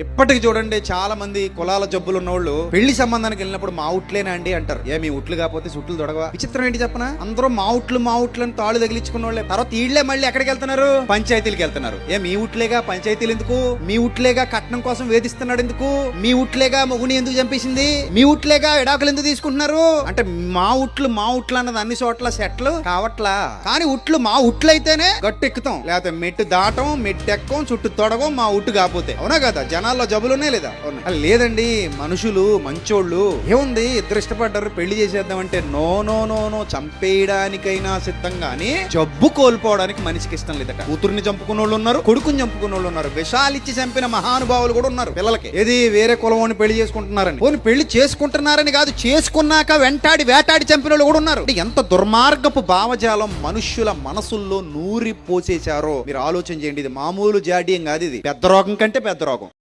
ఇప్పటికి చూడండి చాలా మంది కులాల జబ్బులు ఉన్నోళ్ళు పెళ్లి సంబంధానికి వెళ్ళినప్పుడు మా ఉట్లేనా అండి అంటారు. మీ ఉట్లు కాకపోతే సుట్లు దొడగవా? విచిత్రం ఏంటి చెప్పనా, అందరూ మా ఉట్లు అని తాళ్ళు తగిలించుకున్న వాళ్ళే. తర్వాత ఈళ్లే మళ్ళీ ఎక్కడికి వెళ్తున్నారు? పంచాయతీలకు వెళ్తున్నారు. మీ ఉట్లేగా పంచాయతీలు ఎందుకు? మీ ఉట్లేగా కట్నం కోసం వేధిస్తున్నాడు ఎందుకు? మీ ఉట్లేగా మొగుని ఎందుకు చంపేసింది? మీ ఉట్లేగా విడాకులు ఎందుకు తీసుకుంటున్నారు? అంటే మా ఉట్లు అన్నది అన్ని చోట్ల సెట్లు కావట్లా. కానీ మా ఉట్లు అయితేనే గట్టు ఎక్కుతాం, లేకపోతే మెట్టు దాటం, మెట్టు ఎక్కం, చుట్టూ తొడగం మా ఉట్టు కాకపోతే. అవునా కదా? జనాల్లో జబ్బులున్నాయి లేదా? లేదండి, మనుషులు మంచోళ్ళు. ఏముంది, ఇద్దరు ఇష్టపడ్డారు, పెళ్లి చేసేద్దామంటే నో నో నో నో, చంపేయడానికైనా సిద్ధం గానీ జబ్బు కోల్పోవడానికి మనిషికి ఇష్టం లేదట. కూతుర్ని చంపుకున్న వాళ్ళు ఉన్నారు, కొడుకుని చంపుకున్న వాళ్ళు ఉన్నారు, విషాలిచ్చి చంపిన మహానుభావులు కూడా ఉన్నారు. పిల్లలకి ఏది వేరే కులం పెళ్లి చేసుకుంటున్నారని, పోనీ పెళ్లి చేసుకుంటున్నారని కాదు, చేసుకున్నాక వేటాడి చంపిన వాళ్ళు కూడా ఉన్నారు. ఎంత దుర్మార్గపు భావజాలం మనుష్యుల మనసుల్లో నూరి పోసేశారో మీరు ఆలోచన చేయండి. ఇది మామూలు జాడ్యం కాదు, ఇది పెద్ద రోగం కంటే పెద్ద రోగం.